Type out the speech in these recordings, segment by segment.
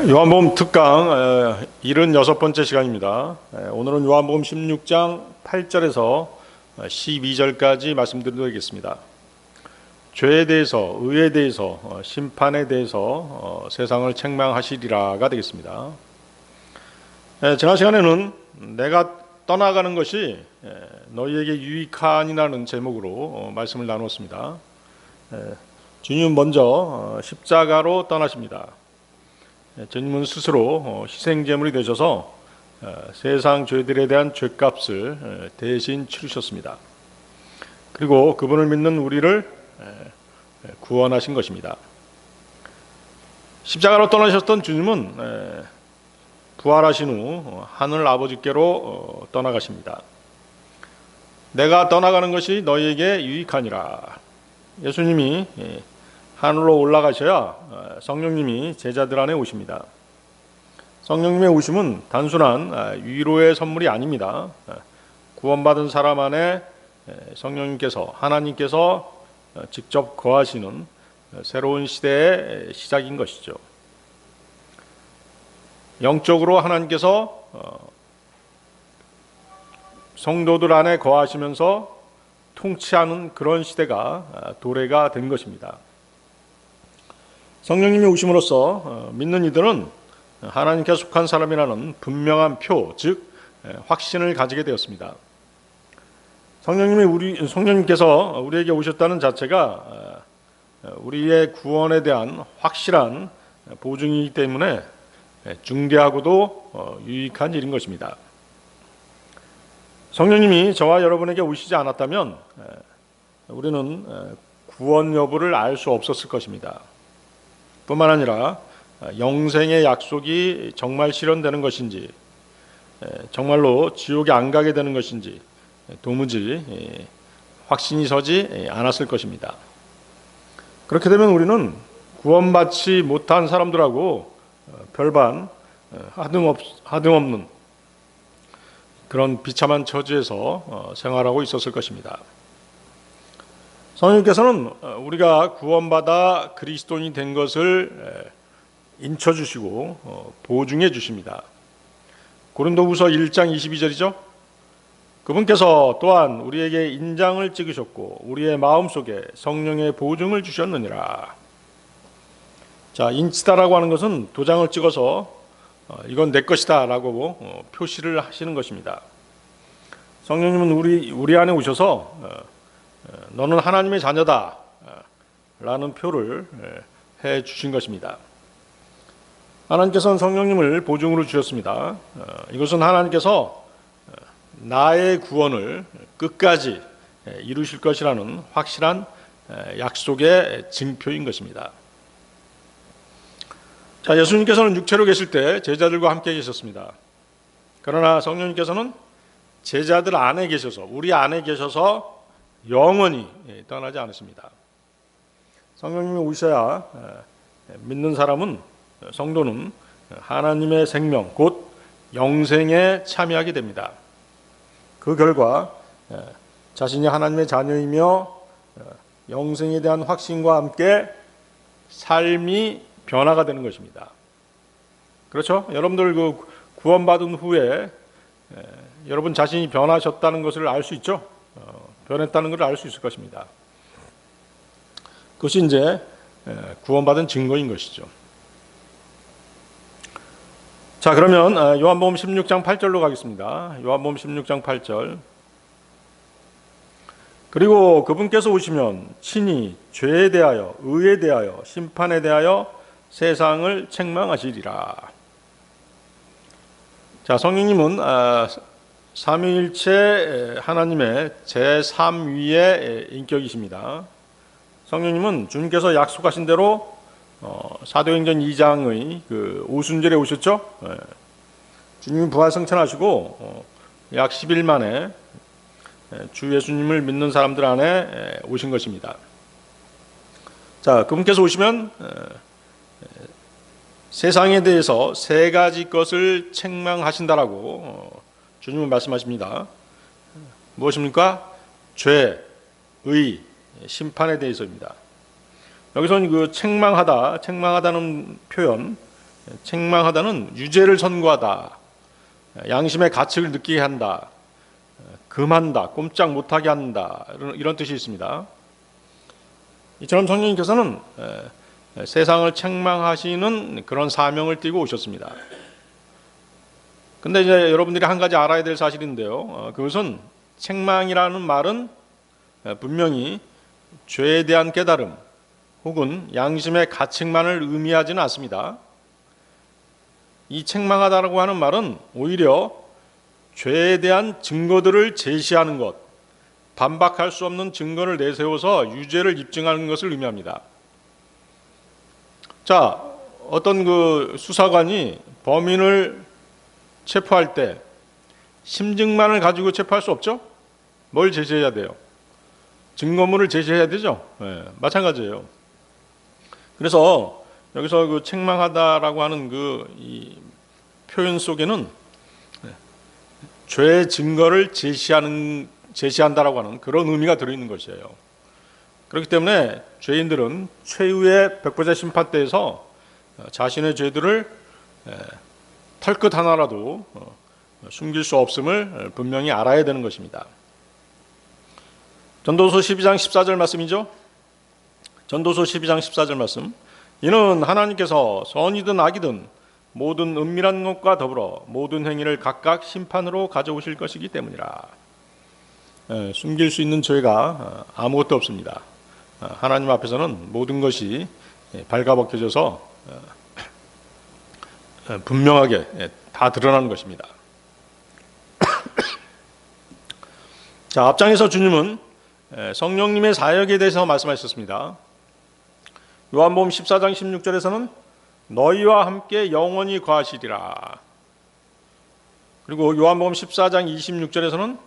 요한복음 특강 76번째 시간입니다. 오늘은 요한복음 16장 8절에서 12절까지 말씀드리겠습니다. 죄에 대해서, 의에 대해서, 심판에 대해서 세상을 책망하시리라가 되겠습니다. 지난 시간에는 내가 떠나가는 것이 너희에게 유익하니라는 제목으로 말씀을 나누었습니다. 주님은 먼저 십자가로 떠나십니다. 주님은 스스로 희생제물이 되셔서 세상 죄들에 대한 죄값을 대신 치르셨습니다. 그리고 그분을 믿는 우리를 구원하신 것입니다. 십자가로 떠나셨던 주님은 부활하신 후 하늘 아버지께로 떠나가십니다. 내가 떠나가는 것이 너희에게 유익하니라. 예수님이 하늘로 올라가셔야 성령님이 제자들 안에 오십니다. 성령님의 오심은 단순한 위로의 선물이 아닙니다. 구원받은 사람 안에 성령님께서, 하나님께서 직접 거하시는 새로운 시대의 시작인 것이죠. 영적으로 하나님께서 성도들 안에 거하시면서 통치하는 그런 시대가 도래가 된 것입니다. 성령님이 오심으로써 믿는 이들은 하나님께 속한 사람이라는 분명한 표, 즉 확신을 가지게 되었습니다. 성령님께서 우리에게 오셨다는 자체가 우리의 구원에 대한 확실한 보증이기 때문에 중대하고도 유익한 일인 것입니다. 성령님이 저와 여러분에게 오시지 않았다면 우리는 구원 여부를 알 수 없었을 것입니다. 뿐만 아니라 영생의 약속이 정말 실현되는 것인지, 정말로 지옥에 안 가게 되는 것인지 도무지 확신이 서지 않았을 것입니다. 그렇게 되면 우리는 구원받지 못한 사람들하고 별반 하등없는 그런 비참한 처지에서 생활하고 있었을 것입니다. 성령님께서는 우리가 구원받아 그리스도인이 된 것을 인쳐주시고 보증해 주십니다. 고린도후서 1장 22절이죠. 그분께서 또한 우리에게 인장을 찍으셨고 우리의 마음속에 성령의 보증을 주셨느니라. 자, 인치다라고 하는 것은 도장을 찍어서 이건 내 것이다 라고 표시를 하시는 것입니다. 성령님은 우리 안에 오셔서 너는 하나님의 자녀다 라는 표를 해 주신 것입니다. 하나님께서는 성령님을 보증으로 주셨습니다. 이것은 하나님께서 나의 구원을 끝까지 이루실 것이라는 확실한 약속의 증표인 것입니다. 자, 예수님께서는 육체로 계실 때 제자들과 함께 계셨습니다. 그러나 성령님께서는 제자들 안에 계셔서, 우리 안에 계셔서 영원히 떠나지 않으십니다. 성령님이 오셔야 믿는 사람은, 성도는 하나님의 생명, 곧 영생에 참여하게 됩니다. 그 결과 자신이 하나님의 자녀이며 영생에 대한 확신과 함께 삶이 변화가 되는 것입니다. 그렇죠? 여러분들 구원받은 후에 여러분 자신이 변하셨다는 것을 알 수 있죠? 변했다는 것을 알 수 있을 것입니다. 그것이 이제 구원받은 증거인 것이죠. 자, 그러면 요한복음 16장 8절로 가겠습니다. 요한복음 16장 8절. 그리고 그분께서 오시면 친히 죄에 대하여, 의에 대하여, 심판에 대하여 세상을 책망하시리라. 자, 성령님은 삼위일체 하나님의 제3위의 인격이십니다. 성령님은 주님께서 약속하신 대로 사도행전 2장의 그 오순절에 오셨죠. 주님이 부활승천하시고 약 10일 만에 주 예수님을 믿는 사람들 안에 오신 것입니다. 자, 그분께서 오시면 세상에 대해서 세 가지 것을 책망하신다라고 주님은 말씀하십니다. 무엇입니까? 죄, 의, 심판에 대해서입니다. 여기서는 그 책망하다는 표현, 책망하다는 유죄를 선고하다, 양심의 가책을 느끼게 한다, 금한다, 꼼짝 못하게 한다, 이런 뜻이 있습니다. 이처럼 성령님께서는 세상을 책망하시는 그런 사명을 띠고 오셨습니다. 근데 이제 여러분들이 한 가지 알아야 될 사실인데요. 그것은 책망이라는 말은 분명히 죄에 대한 깨달음 혹은 양심의 가책만을 의미하지는 않습니다. 이 책망하다라고 하는 말은 오히려 죄에 대한 증거들을 제시하는 것, 반박할 수 없는 증거를 내세워서 유죄를 입증하는 것을 의미합니다. 자, 어떤 그 수사관이 범인을 체포할 때 심증만을 가지고 체포할 수 없죠? 뭘 제시해야 돼요? 증거물을 제시해야 되죠? 마찬가지예요. 그래서 여기서 그 책망하다라고 하는 이 표현 속에는 죄의 증거를 제시한다라고 하는 그런 의미가 들어있는 것이에요. 그렇기 때문에 죄인들은 최후의 백보자 심판대에서 자신의 죄들을 털끝 하나라도 숨길 수 없음을 분명히 알아야 되는 것입니다. 전도서 12장 14절 말씀이죠. 전도서 12장 14절 말씀. 이는 하나님께서 선이든 악이든 모든 은밀한 것과 더불어 모든 행위를 각각 심판으로 가져오실 것이기 때문이라. 숨길 수 있는 죄가 아무것도 없습니다. 하나님 앞에서는 모든 것이 발가벗겨져서 분명하게 다 드러나는 것입니다. 자, 앞장에서 주님은 성령님의 사역에 대해서 말씀하셨습니다. 요한복음 14장 16절에서는 너희와 함께 영원히 거하시리라. 그리고 요한복음 14장 26절에서는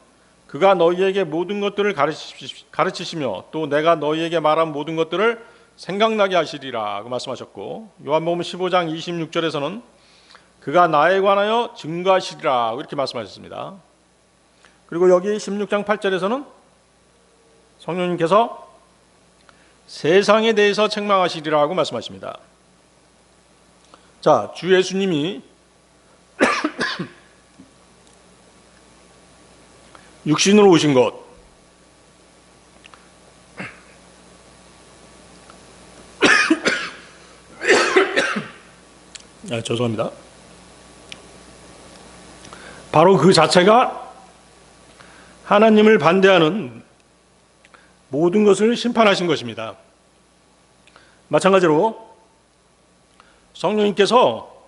그가 너희에게 모든 것들을 가르치시며 또 내가 너희에게 말한 모든 것들을 생각나게 하시리라 고 말씀하셨고, 요한복음 15장 26절에서는 그가 나에 관하여 증거하시리라 이렇게 말씀하셨습니다. 그리고 여기 16장 8절에서는 성령님께서 세상에 대해서 책망하시리라고 말씀하십니다. 자, 주 예수님이 육신으로 오신 것, 죄송합니다. 바로 그 자체가 하나님을 반대하는 모든 것을 심판하신 것입니다. 마찬가지로 성령님께서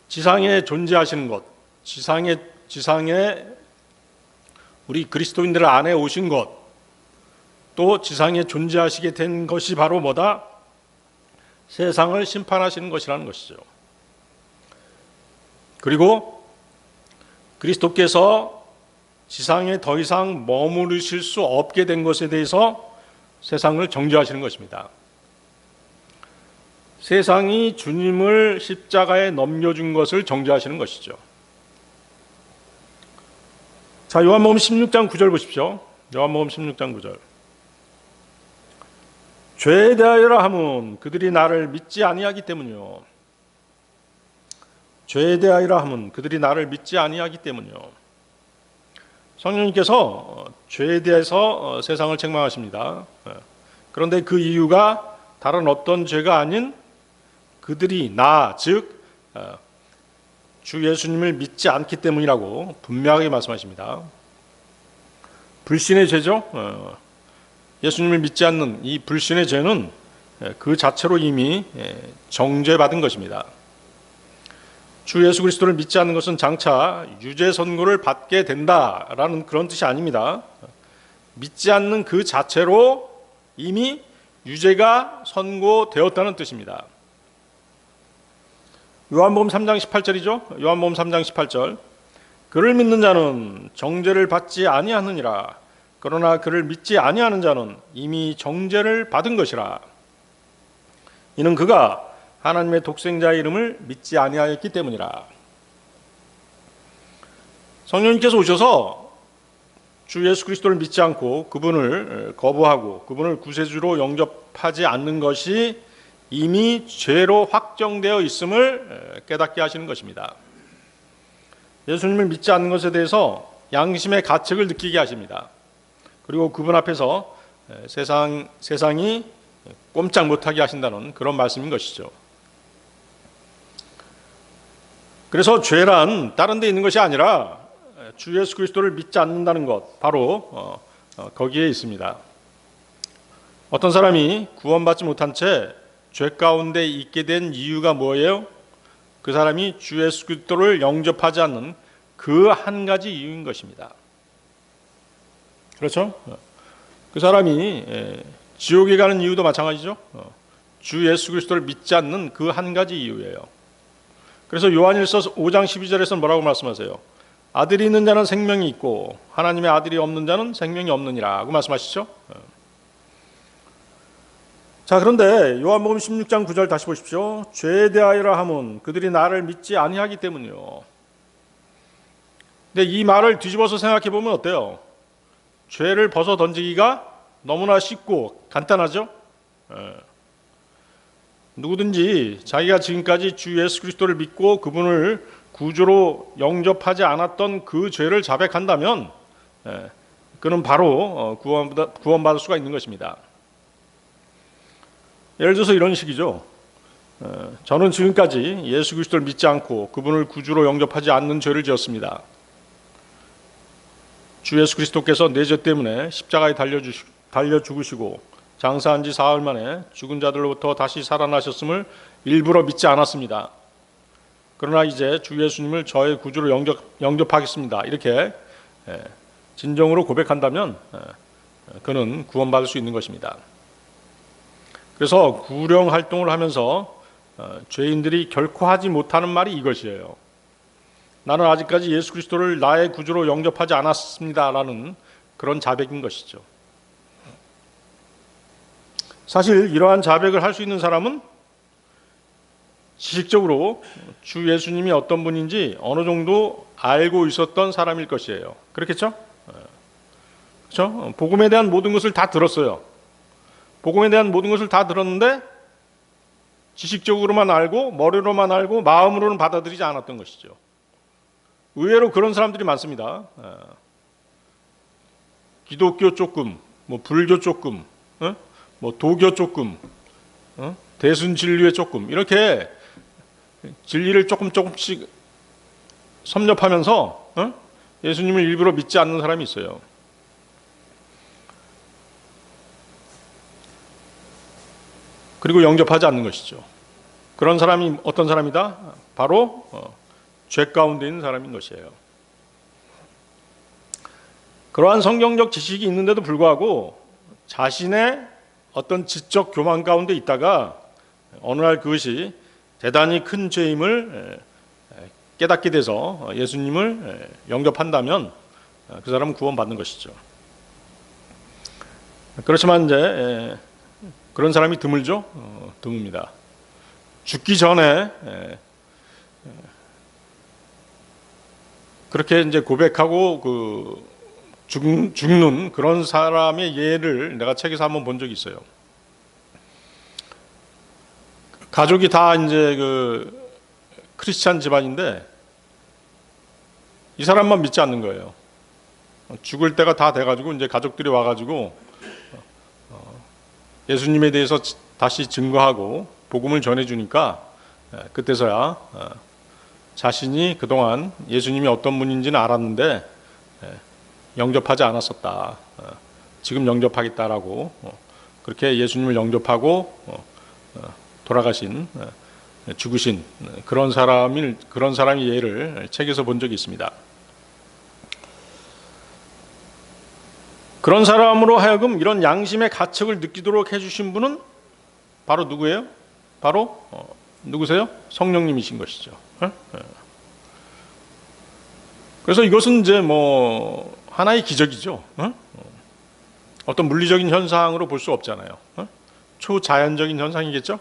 지상에 존재하시는 것, 지상에 우리 그리스도인들 안에 오신 것, 또 지상에 존재하시게 된 것이 바로 뭐다? 세상을 심판하시는 것이라는 것이죠. 그리고 그리스도께서 지상에 더 이상 머무르실 수 없게 된 것에 대해서 세상을 정죄하시는 것입니다. 세상이 주님을 십자가에 넘겨준 것을 정죄하시는 것이죠. 자, 요한복음 16장 9절 보십시오. 요한복음 16장 9절. 죄에 대하여라 함은 그들이 나를 믿지 아니하기 때문이요. 죄에 대하여라 함은 그들이 나를 믿지 아니하기 때문이요. 성령님께서 죄에 대해서 세상을 책망하십니다. 그런데 그 이유가 다른 어떤 죄가 아닌 그들이 즉 주 예수님을 믿지 않기 때문이라고 분명하게 말씀하십니다. 불신의 죄죠. 예수님을 믿지 않는 이 불신의 죄는 그 자체로 이미 정죄받은 것입니다. 주 예수 그리스도를 믿지 않는 것은 장차 유죄 선고를 받게 된다라는 그런 뜻이 아닙니다. 믿지 않는 그 자체로 이미 유죄가 선고되었다는 뜻입니다. 요한복음 3장 18절이죠. 요한복음 3장 18절. 그를 믿는 자는 정죄를 받지 아니하느니라. 그러나 그를 믿지 아니하는 자는 이미 정죄를 받은 것이라. 이는 그가 하나님의 독생자의 이름을 믿지 아니하였기 때문이라. 성령님께서 오셔서 주 예수 그리스도를 믿지 않고 그분을 거부하고 그분을 구세주로 영접하지 않는 것이 이미 죄로 확정되어 있음을 깨닫게 하시는 것입니다. 예수님을 믿지 않는 것에 대해서 양심의 가책을 느끼게 하십니다. 그리고 그분 앞에서 세상이 꼼짝 못하게 하신다는 그런 말씀인 것이죠. 그래서 죄란 다른 데 있는 것이 아니라 주 예수 그리스도를 믿지 않는다는 것, 바로 거기에 있습니다. 어떤 사람이 구원받지 못한 채 죄 가운데 있게 된 이유가 뭐예요? 그 사람이 주 예수 그리스도를 영접하지 않는 그 한 가지 이유인 것입니다. 그렇죠? 그 사람이 지옥에 가는 이유도 마찬가지죠. 주 예수 그리스도를 믿지 않는 그 한 가지 이유예요. 그래서 요한일서 5장 12절에서는 뭐라고 말씀하세요? 아들이 있는 자는 생명이 있고 하나님의 아들이 없는 자는 생명이 없느니라고 말씀하시죠. 자, 그런데 요한복음 16장 9절 다시 보십시오. 죄에 대하여라 함은 그들이 나를 믿지 아니하기 때문이요. 근데 이 말을 뒤집어서 생각해 보면 어때요? 죄를 벗어 던지기가 너무나 쉽고 간단하죠. 누구든지 자기가 지금까지 주 예수 그리스도를 믿고 그분을 구주로 영접하지 않았던 그 죄를 자백한다면 그는 바로 구원받을 수가 있는 것입니다. 예를 들어서 이런 식이죠. 저는 지금까지 예수 그리스도를 믿지 않고 그분을 구주로 영접하지 않는 죄를 지었습니다. 주 예수 그리스도께서 내 죄 때문에 십자가에 달려 죽으시고 장사한 지 사흘 만에 죽은 자들로부터 다시 살아나셨음을 일부러 믿지 않았습니다. 그러나 이제 주 예수님을 저의 구주로 영접하겠습니다. 이렇게 진정으로 고백한다면 그는 구원받을 수 있는 것입니다. 그래서 구령 활동을 하면서 죄인들이 결코 하지 못하는 말이 이것이에요. 나는 아직까지 예수 그리스도를 나의 구주로 영접하지 않았습니다라는 그런 자백인 것이죠. 사실 이러한 자백을 할 수 있는 사람은 지식적으로 주 예수님이 어떤 분인지 어느 정도 알고 있었던 사람일 것이에요. 그렇겠죠? 그렇죠? 복음에 대한 모든 것을 다 들었어요. 복음에 대한 모든 것을 다 들었는데 지식적으로만 알고 머리로만 알고 마음으로는 받아들이지 않았던 것이죠. 의외로 그런 사람들이 많습니다. 기독교 조금, 불교 조금, 도교 조금, 대순 진리에 조금 이렇게 진리를 조금씩 섭렵하면서 예수님을 일부러 믿지 않는 사람이 있어요. 그리고 영접하지 않는 것이죠. 그런 사람이 어떤 사람이다? 바로 죄 가운데 있는 사람인 것이에요. 그러한 성경적 지식이 있는데도 불구하고 자신의 어떤 지적 교만 가운데 있다가 어느 날 그것이 대단히 큰 죄임을 깨닫게 돼서 예수님을 영접한다면 그 사람은 구원받는 것이죠. 그렇지만 이제 그런 사람이 드물죠? 드뭅니다. 죽기 전에 그렇게 이제 고백하고 죽는 그런 사람의 예를 내가 책에서 한번 본 적이 있어요. 가족이 다 이제 크리스찬 집안인데 이 사람만 믿지 않는 거예요. 죽을 때가 다 돼가지고 이제 가족들이 와가지고 예수님에 대해서 다시 증거하고 복음을 전해주니까 그때서야 자신이 그동안 예수님이 어떤 분인지는 알았는데 영접하지 않았었다. 지금 영접하겠다라고 그렇게 예수님을 영접하고 돌아가신 죽으신 그런 사람의 예를 책에서 본 적이 있습니다. 그런 사람으로 하여금 이런 양심의 가책을 느끼도록 해주신 분은 바로 누구예요? 바로 누구세요? 성령님이신 것이죠. 그래서 이것은 이제 하나의 기적이죠. 어떤 물리적인 현상으로 볼 수 없잖아요. 초자연적인 현상이겠죠.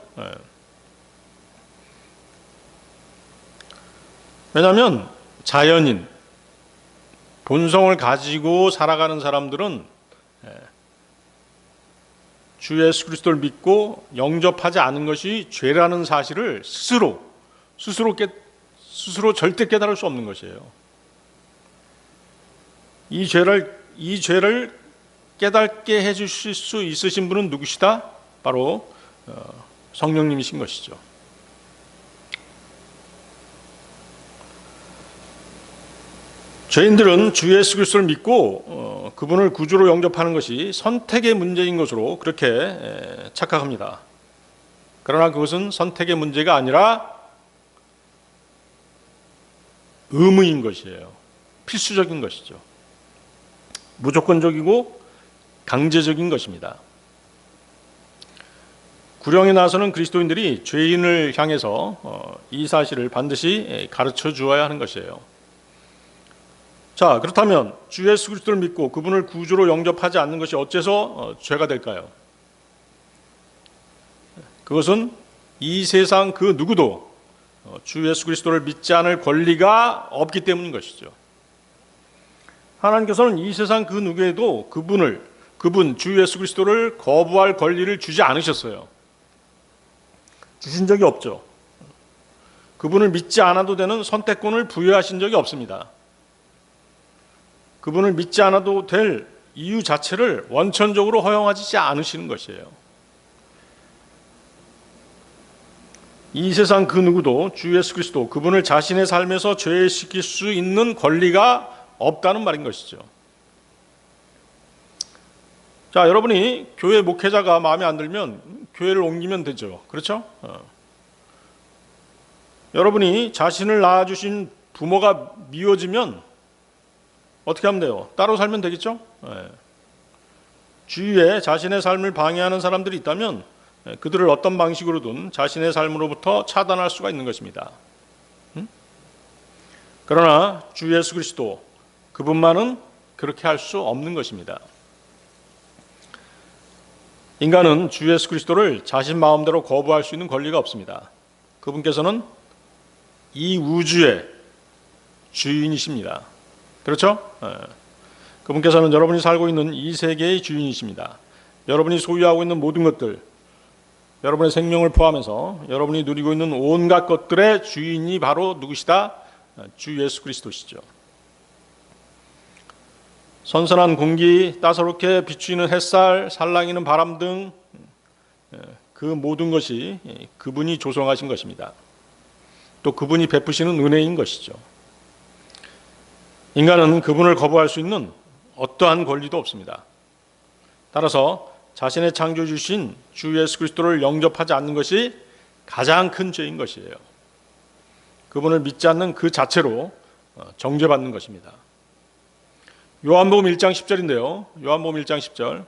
왜냐하면 자연인, 본성을 가지고 살아가는 사람들은 주 예수 그리스도를 믿고 영접하지 않은 것이 죄라는 사실을 스스로 절대 깨달을 수 없는 것이에요. 이 죄를 깨닫게 해주실 수 있으신 분은 누구시다? 바로 성령님이신 것이죠. 죄인들은 주 예수 그리스도를 믿고 그분을 구주로 영접하는 것이 선택의 문제인 것으로 그렇게 착각합니다. 그러나 그것은 선택의 문제가 아니라 의무인 것이에요. 필수적인 것이죠. 무조건적이고 강제적인 것입니다. 구령에 나서는 그리스도인들이 죄인을 향해서 이 사실을 반드시 가르쳐 주어야 하는 것이에요. 자, 그렇다면 주 예수 그리스도를 믿고 그분을 구주로 영접하지 않는 것이 어째서 죄가 될까요? 그것은 이 세상 그 누구도 주 예수 그리스도를 믿지 않을 권리가 없기 때문인 것이죠. 하나님께서는 이 세상 그 누구에도 그분 주 예수 그리스도를 거부할 권리를 주지 않으셨어요. 주신 적이 없죠. 그분을 믿지 않아도 되는 선택권을 부여하신 적이 없습니다. 그분을 믿지 않아도 될 이유 자체를 원천적으로 허용하지 않으시는 것이에요. 이 세상 그 누구도 주 예수 그리스도 그분을 자신의 삶에서 죄시킬 수 있는 권리가 없다는 말인 것이죠. 자, 여러분이 교회 목회자가 마음에 안 들면 교회를 옮기면 되죠. 그렇죠? 여러분이 자신을 낳아주신 부모가 미워지면 어떻게 하면 돼요? 따로 살면 되겠죠? 주위에 자신의 삶을 방해하는 사람들이 있다면 그들을 어떤 방식으로든 자신의 삶으로부터 차단할 수가 있는 것입니다. 그러나 주 예수 그리스도 그분만은 그렇게 할 수 없는 것입니다. 인간은 주 예수 그리스도를 자신 마음대로 거부할 수 있는 권리가 없습니다. 그분께서는 이 우주의 주인이십니다. 그렇죠? 그분께서는 여러분이 살고 있는 이 세계의 주인이십니다. 여러분이 소유하고 있는 모든 것들, 여러분의 생명을 포함해서 여러분이 누리고 있는 온갖 것들의 주인이 바로 누구시다? 주 예수 그리스도시죠. 선선한 공기, 따사롭게 비추이는 햇살, 살랑이는 바람 등 그 모든 것이 그분이 조성하신 것입니다. 또 그분이 베푸시는 은혜인 것이죠. 인간은 그분을 거부할 수 있는 어떠한 권리도 없습니다. 따라서 자신의 창조주신 주 예수 그리스도를 영접하지 않는 것이 가장 큰 죄인 것이에요. 그분을 믿지 않는 그 자체로 정죄받는 것입니다. 요한복음 1장 10절인데요. 요한복음 1장 10절.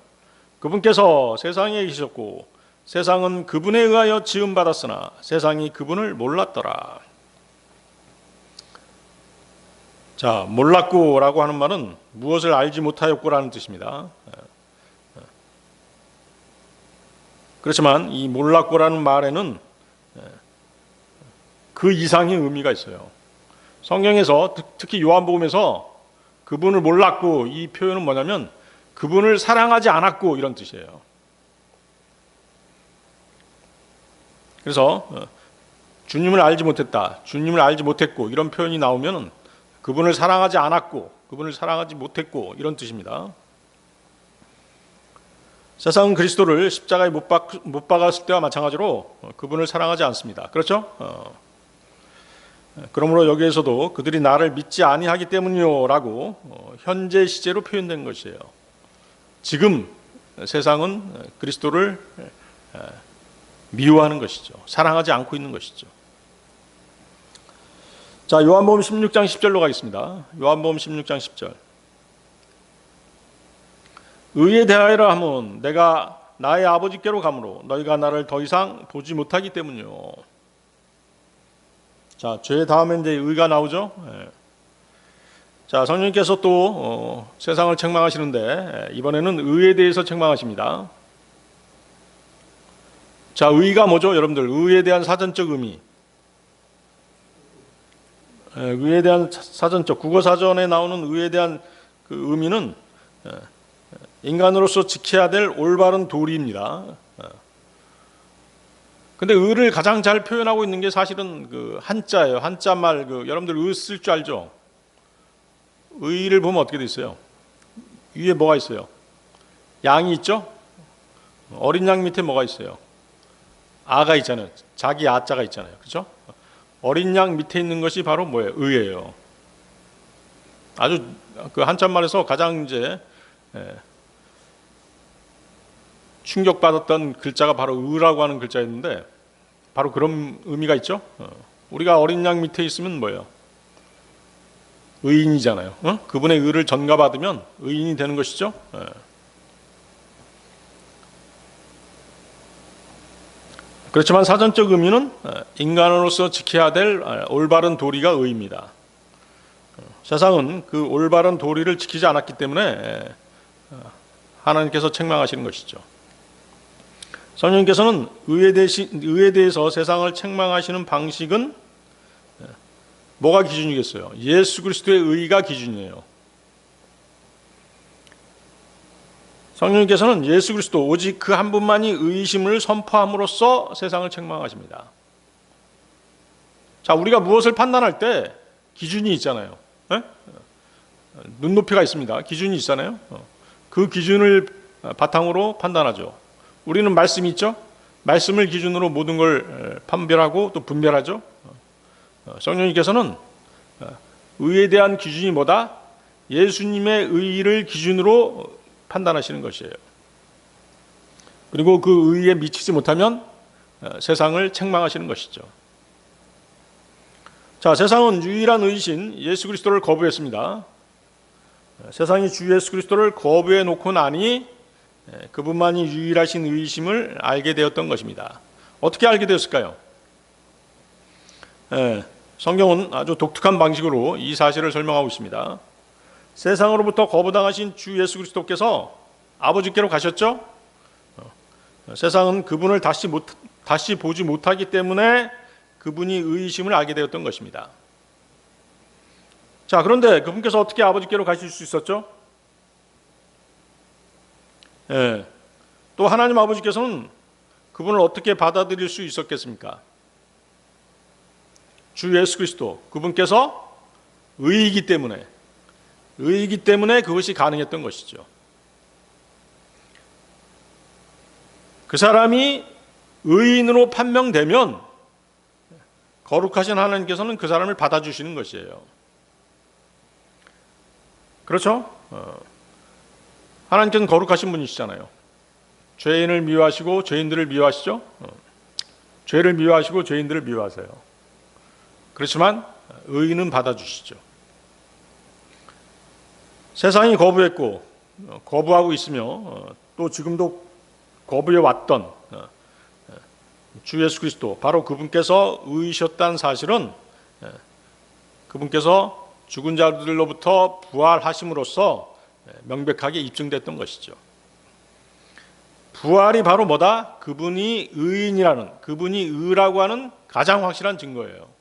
그분께서 세상에 계셨고 세상은 그분에 의하여 지음받았으나 세상이 그분을 몰랐더라. 자, 몰랐고라고 하는 말은 무엇을 알지 못하였고라는 뜻입니다. 그렇지만 이 몰랐고라는 말에는 그 이상의 의미가 있어요. 성경에서 특히 요한복음에서 그분을 몰랐고 이 표현은 뭐냐면 그분을 사랑하지 않았고 이런 뜻이에요. 그래서 주님을 알지 못했다, 주님을 알지 못했고 이런 표현이 나오면 그분을 사랑하지 않았고 그분을 사랑하지 못했고 이런 뜻입니다. 세상은 그리스도를 십자가에 못 박았을 때와 마찬가지로 그분을 사랑하지 않습니다. 그렇죠? 그러므로 여기에서도 그들이 나를 믿지 아니하기 때문이요 라고 현재 시제로 표현된 것이에요. 지금 세상은 그리스도를 미워하는 것이죠. 사랑하지 않고 있는 것이죠. 자, 요한복음 16장 10절로 가겠습니다. 요한복음 16장 10절. 의에 대하여라 하면 내가 나의 아버지께로 가므로 너희가 나를 더 이상 보지 못하기 때문이요. 자, 죄 다음에 이제 의가 나오죠. 자, 성령님께서 또 세상을 책망하시는데 이번에는 의에 대해서 책망하십니다. 자, 의가 뭐죠, 여러분들? 의에 대한 사전적 의미. 의에 대한 사전적 국어 사전에 나오는 의에 대한 그 의미는 인간으로서 지켜야 될 올바른 도리입니다. 근데 의를 가장 잘 표현하고 있는 게 사실은 그 한자예요. 한자말 여러분들 의 쓸 줄 알죠? 의를 보면 어떻게 돼 있어요? 위에 뭐가 있어요? 양이 있죠? 어린 양 밑에 뭐가 있어요? 아가 있잖아요. 자기 아자가 있잖아요. 그렇죠? 어린 양 밑에 있는 것이 바로 뭐예요? 의예요. 아주 그 한자말에서 가장 이제 충격받았던 글자가 바로 의라고 하는 글자였는데 바로 그런 의미가 있죠. 우리가 어린 양 밑에 있으면 뭐예요? 의인이잖아요. 그분의 의를 전가받으면 의인이 되는 것이죠. 그렇지만 사전적 의미는 인간으로서 지켜야 될 올바른 도리가 의입니다. 세상은 그 올바른 도리를 지키지 않았기 때문에 하나님께서 책망하시는 것이죠. 성령님께서는 의에 대해서 세상을 책망하시는 방식은 뭐가 기준이겠어요? 예수 그리스도의 의가 기준이에요. 성령님께서는 예수 그리스도 오직 그 한 분만이 의이심을 선포함으로써 세상을 책망하십니다. 자, 우리가 무엇을 판단할 때 기준이 있잖아요. 눈높이가 있습니다. 기준이 있잖아요. 그 기준을 바탕으로 판단하죠. 우리는 말씀이 있죠. 말씀을 기준으로 모든 걸 판별하고 또 분별하죠. 성령님께서는 의에 대한 기준이 뭐다? 예수님의 의를 기준으로 판단하시는 것이에요. 그리고 그 의에 미치지 못하면 세상을 책망하시는 것이죠. 자, 세상은 유일한 의이신 예수 그리스도를 거부했습니다. 세상이 주 예수 그리스도를 거부해 놓고 나니 그분만이 유일하신 의이심을 알게 되었던 것입니다. 어떻게 알게 되었을까요? 성경은 아주 독특한 방식으로 이 사실을 설명하고 있습니다. 세상으로부터 거부당하신 주 예수 그리스도께서 아버지께로 가셨죠? 세상은 그분을 다시 보지 못하기 때문에 그분이 의이심을 알게 되었던 것입니다. 자, 그런데 그분께서 어떻게 아버지께로 가실 수 있었죠? 또 하나님 아버지께서는 그분을 어떻게 받아들일 수 있었겠습니까? 주 예수 그리스도, 그분께서 의이기 때문에 그것이 가능했던 것이죠. 그 사람이 의인으로 판명되면 거룩하신 하나님께서는 그 사람을 받아주시는 것이에요. 그렇죠? 하나님께서는 거룩하신 분이시잖아요. 죄인을 미워하시고 죄인들을 미워하시죠? 죄를 미워하시고 죄인들을 미워하세요. 그렇지만 의인은 받아주시죠. 세상이 거부했고 거부하고 있으며 또 지금도 거부해 왔던 주 예수 그리스도, 바로 그분께서 의이셨다는 사실은 그분께서 죽은 자들로부터 부활하심으로써 명백하게 입증됐던 것이죠. 부활이 바로 뭐다? 그분이 의인이라는, 그분이 의라고 하는 가장 확실한 증거예요.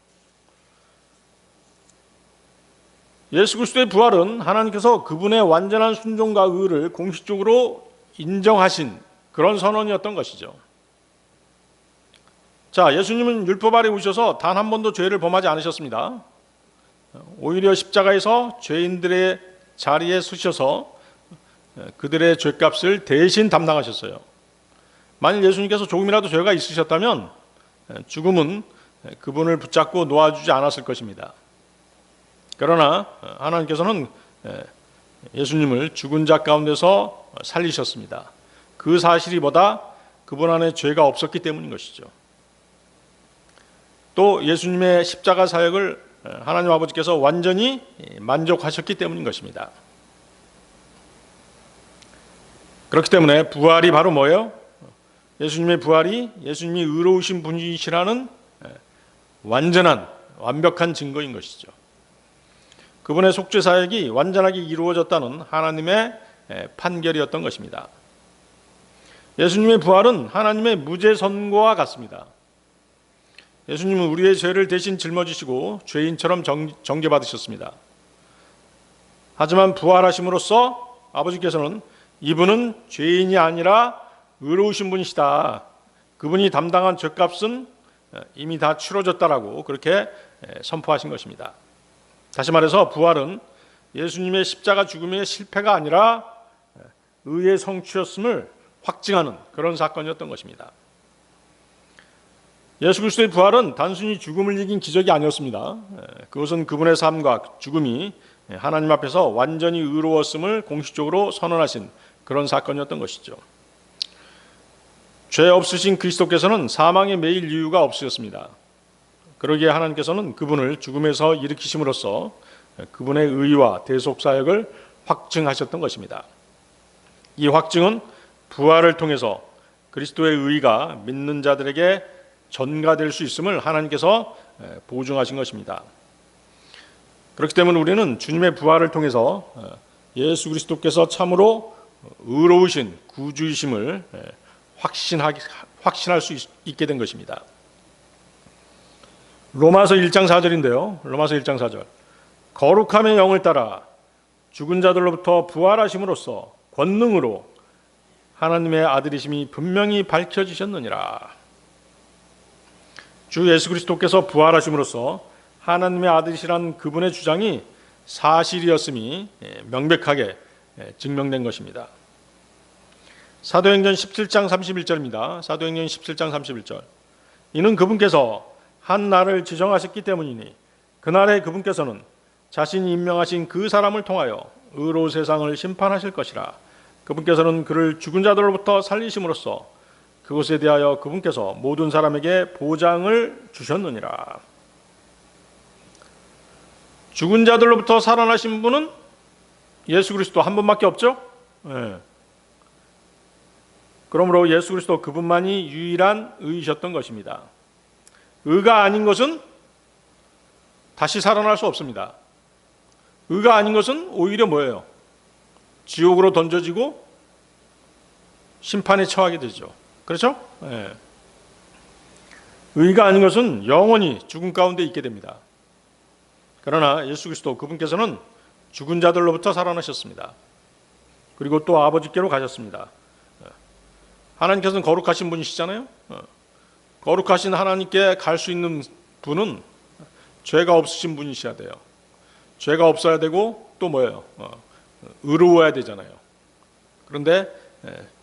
예수 그리스도의 부활은 하나님께서 그분의 완전한 순종과 의를 공식적으로 인정하신 그런 선언이었던 것이죠. 자, 예수님은 율법 아래 오셔서 단 한 번도 죄를 범하지 않으셨습니다. 오히려 십자가에서 죄인들의 자리에 서셔서 그들의 죄값을 대신 담당하셨어요. 만일 예수님께서 조금이라도 죄가 있으셨다면 죽음은 그분을 붙잡고 놓아주지 않았을 것입니다. 그러나 하나님께서는 예수님을 죽은 자 가운데서 살리셨습니다. 그 사실이 뭐다? 그분 안에 죄가 없었기 때문인 것이죠. 또 예수님의 십자가 사역을 하나님 아버지께서 완전히 만족하셨기 때문인 것입니다. 그렇기 때문에 부활이 바로 뭐예요? 예수님의 부활이 예수님이 의로우신 분이시라는 완전한, 완벽한 증거인 것이죠. 그분의 속죄 사역이 완전하게 이루어졌다는 하나님의 판결이었던 것입니다. 예수님의 부활은 하나님의 무죄 선고와 같습니다. 예수님은 우리의 죄를 대신 짊어지시고 죄인처럼 정죄받으셨습니다. 하지만 부활하심으로써 아버지께서는 이분은 죄인이 아니라 의로우신 분이시다. 그분이 담당한 죄값은 이미 다 치러졌다라고 그렇게 선포하신 것입니다. 다시 말해서 부활은 예수님의 십자가 죽음의 실패가 아니라 의의 성취였음을 확증하는 그런 사건이었던 것입니다. 예수 그리스도의 부활은 단순히 죽음을 이긴 기적이 아니었습니다. 그것은 그분의 삶과 죽음이 하나님 앞에서 완전히 의로웠음을 공식적으로 선언하신 그런 사건이었던 것이죠. 죄 없으신 그리스도께서는 사망에 매일 이유가 없으셨습니다. 그러기에 하나님께서는 그분을 죽음에서 일으키심으로써 그분의 의와 대속사역을 확증하셨던 것입니다. 이 확증은 부활을 통해서 그리스도의 의가 믿는 자들에게 전가될 수 있음을 하나님께서 보증하신 것입니다. 그렇기 때문에 우리는 주님의 부활을 통해서 예수 그리스도께서 참으로 의로우신 구주이심을 확신할 수 있게 된 것입니다. 로마서 1장 4절인데요. 로마서 1장 4절. 거룩함의 영을 따라 죽은 자들로부터 부활하심으로써 권능으로 하나님의 아들이심이 분명히 밝혀지셨느니라. 주 예수 그리스도께서 부활하심으로써 하나님의 아들이시란 그분의 주장이 사실이었음이 명백하게 증명된 것입니다. 사도행전 17장 31절입니다. 사도행전 17장 31절. 이는 그분께서 한 날을 지정하셨기 때문이니 그날에 그분께서는 자신이 임명하신 그 사람을 통하여 의로 세상을 심판하실 것이라. 그분께서는 그를 죽은 자들로부터 살리심으로써 그것에 대하여 그분께서 모든 사람에게 보장을 주셨느니라. 죽은 자들로부터 살아나신 분은 예수 그리스도 한 분밖에 없죠? 네. 그러므로 예수 그리스도 그분만이 유일한 의이셨던 것입니다. 의가 아닌 것은 다시 살아날 수 없습니다. 의가 아닌 것은 오히려 뭐예요? 지옥으로 던져지고 심판에 처하게 되죠. 그렇죠? 네. 의가 아닌 것은 영원히 죽음 가운데 있게 됩니다. 그러나 예수 그리스도 그분께서는 죽은 자들로부터 살아나셨습니다. 그리고 또 아버지께로 가셨습니다. 하나님께서는 거룩하신 분이시잖아요. 거룩하신 하나님께 갈 수 있는 분은 죄가 없으신 분이셔야 돼요. 죄가 없어야 되고 또 뭐예요? 의로워야 되잖아요. 그런데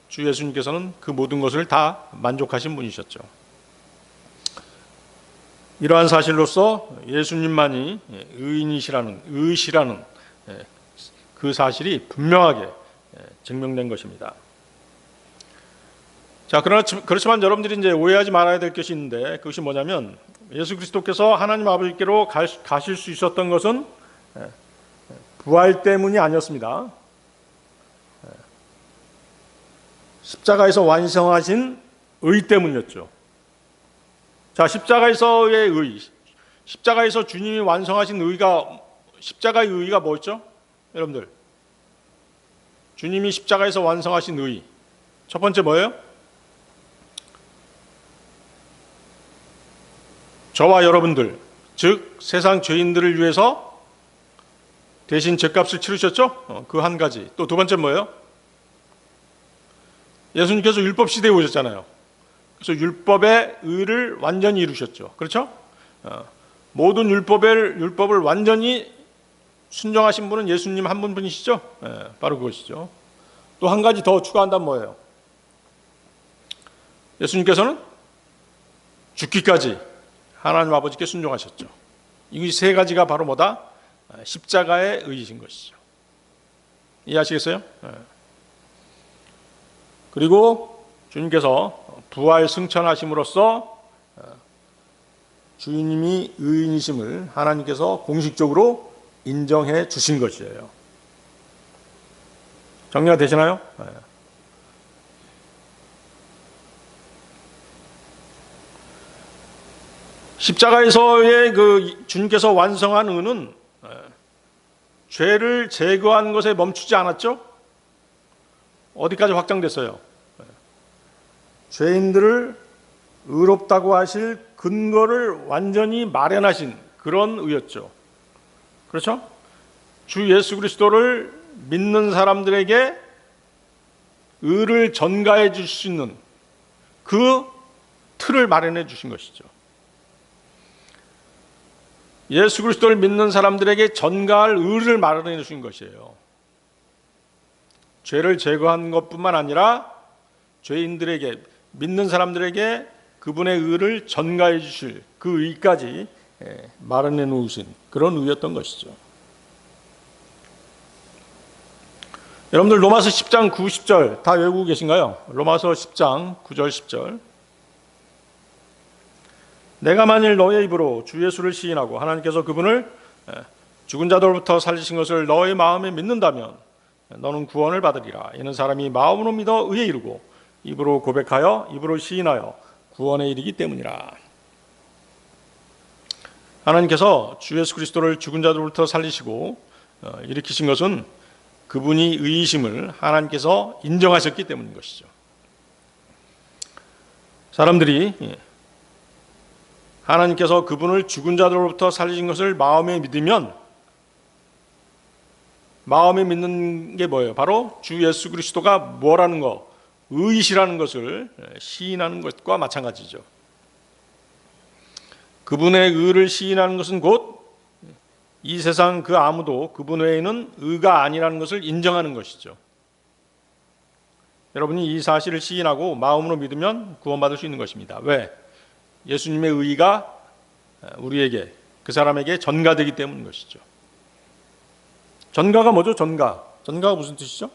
주 예수님께서는 그 모든 것을 다 만족하신 분이셨죠. 이러한 사실로서 예수님만이 의시라는 그 사실이 분명하게 증명된 것입니다. 자, 그렇지만 여러분들이 이제 오해하지 말아야 될 것이 있는데 그것이 뭐냐면 예수 그리스도께서 하나님 아버지께로 가실 수 있었던 것은 부활 때문이 아니었습니다. 십자가에서 완성하신 의 때문이었죠. 자, 십자가에서의 의, 십자가에서 주님이 완성하신 의가, 십자가의 의가 뭐였죠? 여러분들, 주님이 십자가에서 완성하신 의, 첫 번째 뭐예요? 저와 여러분들, 즉 세상 죄인들을 위해서 대신 죄값을 치르셨죠? 그 한 가지. 또 두 번째 뭐예요? 예수님께서 율법 시대에 오셨잖아요. 그래서 율법의 의를 완전히 이루셨죠. 그렇죠? 모든 율법을 완전히 순종하신 분은 예수님 한 분이시죠? 바로 그것이죠. 또 한 가지 더 추가한다면 뭐예요? 예수님께서는 죽기까지 하나님 아버지께 순종하셨죠. 이 세 가지가 바로 뭐다? 십자가의 의이신 것이죠. 이해하시겠어요? 그리고 주님께서 부활 승천하심으로써 주님이 의인이심을 하나님께서 공식적으로 인정해 주신 것이에요. 정리가 되시나요? 십자가에서의 그 주님께서 완성한 의는 죄를 제거하는 것에 멈추지 않았죠? 어디까지 확장됐어요? 죄인들을 의롭다고 하실 근거를 완전히 마련하신 그런 의였죠. 그렇죠? 주 예수 그리스도를 믿는 사람들에게 의를 전가해 줄 수 있는 그 틀을 마련해 주신 것이죠. 예수 그리스도를 믿는 사람들에게 전가할 의를 마련해 주신 것이에요. 죄를 제거한 것뿐만 아니라 죄인들에게, 믿는 사람들에게 그분의 의를 전가해 주실 그 의까지 마련해 놓으신 그런 의였던 것이죠. 여러분들 로마서 10장 9, 10절 다 외우고 계신가요? 로마서 10장 9절 10절. 내가 만일 너의 입으로 주 예수를 시인하고 하나님께서 그분을 죽은 자들로부터 살리신 것을 너의 마음에 믿는다면 너는 구원을 받으리라. 이는 사람이 마음으로 믿어 의에 이르고 입으로 고백하여 입으로 시인하여 구원에 이르기 때문이라. 하나님께서 주 예수 그리스도를 죽은 자들로부터 살리시고 일으키신 것은 그분이 의이심을 하나님께서 인정하셨기 때문인 것이죠. 사람들이 하나님께서 그분을 죽은 자들로부터 살리신 것을 마음에 믿으면, 마음에 믿는 게 뭐예요? 바로 주 예수 그리스도가 뭐라는 거, 의이시라는 것을 시인하는 것과 마찬가지죠. 그분의 의를 시인하는 것은 곧 이 세상 그 아무도 그분 외에는 의가 아니라는 것을 인정하는 것이죠. 여러분이 이 사실을 시인하고 마음으로 믿으면 구원받을 수 있는 것입니다. 왜? 예수님의 의가 우리에게, 그 사람에게 전가되기 때문인 것이죠. 전가가 뭐죠? 전가가 무슨 뜻이죠?